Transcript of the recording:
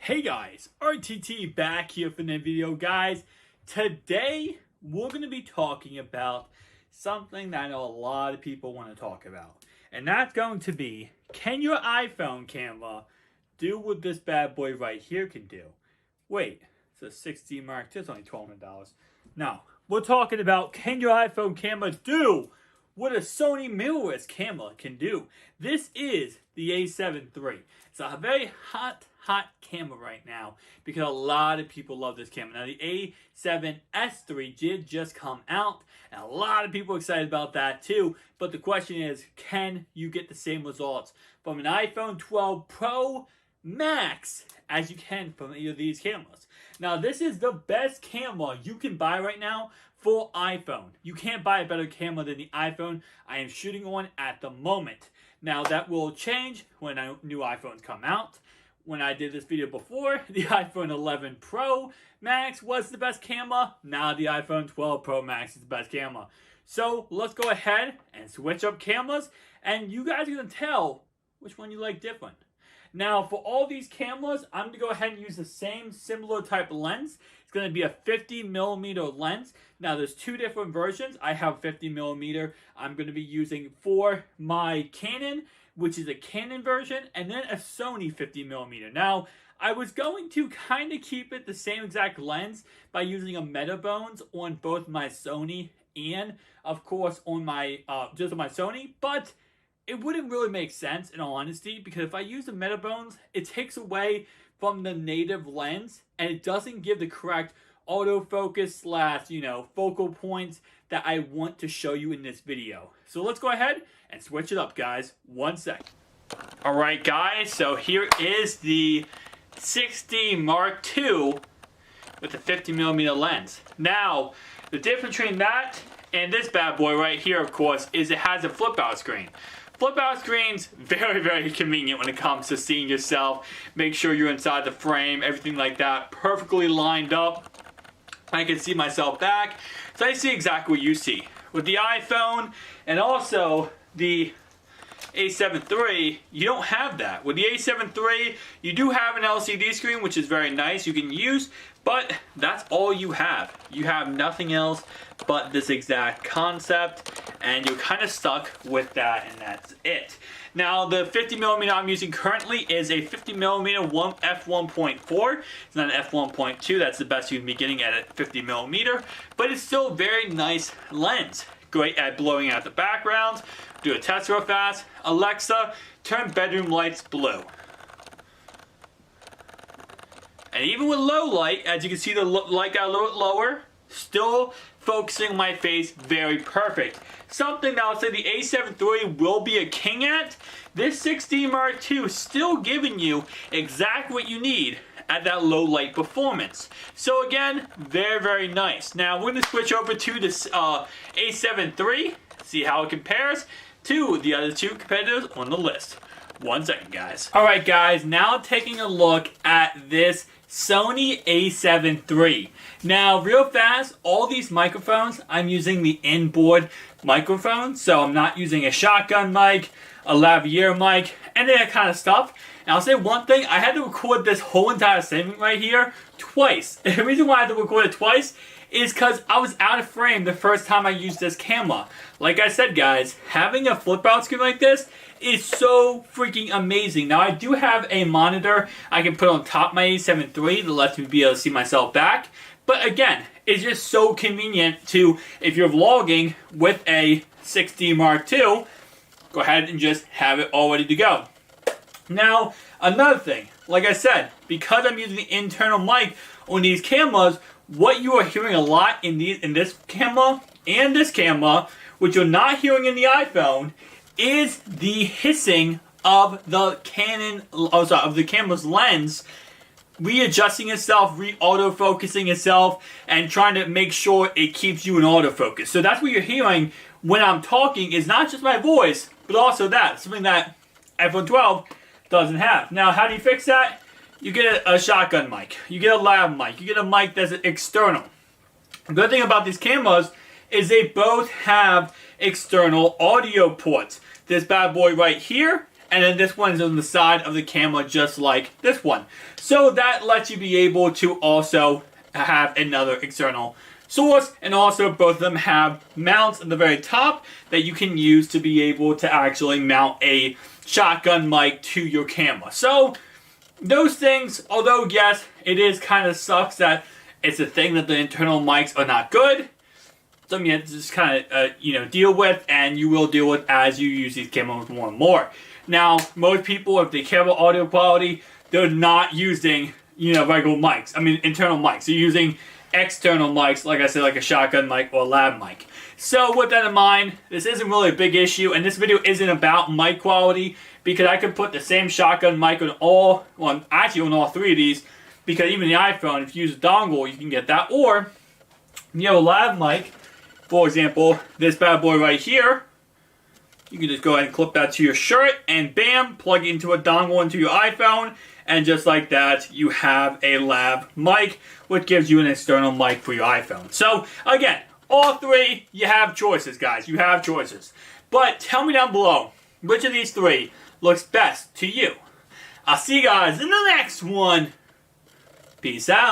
Hey guys, RTT back here for another video, guys. Today we're going to be talking about something that I know a lot of people want to talk about. And that's going to be, can your iPhone camera do what this bad boy right here can do? Wait, it's a 16 Mark II, it's only $1,200. No, we're talking about, can your iPhone camera do what a Sony mirrorless camera can do? This is the A7 III. It's a very hot camera right now because a lot of people love this camera. Now the A7S III did just come out and a lot of people are excited about that too, but the question is, can you get the same results from an iPhone 12 Pro Max as you can from either of these cameras? Now this is the best camera you can buy right now for iPhone. You can't buy a better camera than the iPhone I am shooting on at the moment. Now that will change when new iPhones come out. When I did this video before, the iPhone 11 Pro Max was the best camera. Now the iPhone 12 Pro Max is the best camera. So let's go ahead and switch up cameras, and you guys are going to tell which one you like different. Now for all these cameras, I'm going to go ahead and use the same similar type of lens. It's going to be a 50mm lens. Now there's two different versions. I have 50mm. I'm going to be using for my Canon, which is a Canon version, and then a Sony 50mm. Now, I was going to kind of keep it the same exact lens by using a Metabones on both my Sony and, of course, on my just on my Sony, but it wouldn't really make sense, in all honesty, because if I use the Metabones, it takes away from the native lens, and it doesn't give the correct autofocus / focal points that I want to show you in this video. So let's go ahead and switch it up, guys. 1 sec. Alright guys, so here is the 16 Mark II with the 50mm lens. Now, the difference between that and this bad boy right here, of course, is it has a flip out screen. Flip out screen's very convenient when it comes to seeing yourself. Make sure you're inside the frame, everything like that, perfectly lined up. I can see myself back, so I see exactly what you see. With the iPhone and also the A7 III, you don't have that. With the A7 III, you do have an LCD screen, which is very nice, you can use, but that's all you have. You have nothing else but this exact concept, and you're kind of stuck with that, and that's it. Now, the 50mm I'm using currently is a 50mm f1.4. It's not an f1.2. That's the best you can be getting at a 50mm, but it's still a very nice lens. Great at blowing out the backgrounds. Do a test real fast. Alexa, turn bedroom lights blue. And even with low light, as you can see, the light got a little bit lower. Still focusing on my face, very perfect. Something that I'll say the A7 III will be a king at. This 16 Mark II is still giving you exactly what you need at that low light performance. So again, very nice. Now we're going to switch over to this A7 III, see how it compares to the other two competitors on the list. 1 second, guys. Alright guys, now taking a look at this Sony A7 III. Now, real fast, all these microphones, I'm using the inboard microphone, so I'm not using a shotgun mic, a lavalier mic, any of that kind of stuff. And I'll say one thing, I had to record this whole entire segment right here twice. And the reason why I had to record it twice is because I was out of frame the first time I used this camera. Like I said, guys, having a flip out screen like this is so freaking amazing. Now, I do have a monitor I can put on top of my A7 III that lets me be able to see myself back. But again, it's just so convenient to, if you're vlogging with a 16 Mark II, go ahead and just have it all ready to go. Now, another thing, like I said, because I'm using the internal mic on these cameras, what you are hearing a lot in this camera and this camera, which you're not hearing in the iPhone, is the hissing of the of the camera's lens readjusting itself, auto-focusing itself, and trying to make sure it keeps you in autofocus. So that's what you're hearing when I'm talking, is not just my voice, but also that, something that iPhone 12 doesn't have. Now, how do you fix that? You get a shotgun mic, you get a lav mic, you get a mic that's external. The good thing about these cameras is they both have external audio ports. This bad boy right here and then this one is on the side of the camera just like this one. So that lets you be able to also have another external source, and also both of them have mounts at the very top that you can use to be able to actually mount a shotgun mic to your camera. So those things, although yes, it is kind of sucks that it's a thing that the internal mics are not good, something you have to just kind of deal with, and you will deal with as you use these cameras more and more. Now, most people, if they care about audio quality, they're not using regular mics. I mean, internal mics. They're using external mics, like I said, like a shotgun mic or a lav mic. So with that in mind, this isn't really a big issue, and this video isn't about mic quality, because I could put the same shotgun mic on all three of these, because even the iPhone, if you use a dongle, you can get that. Or you have a lav mic, for example, this bad boy right here, you can just go ahead and clip that to your shirt, and bam, plug it into a dongle into your iPhone, and just like that, you have a lav mic, which gives you an external mic for your iPhone. So, again, all three, you have choices, guys. You have choices. But tell me down below, which of these three looks best to you? I'll see you guys in the next one. Peace out.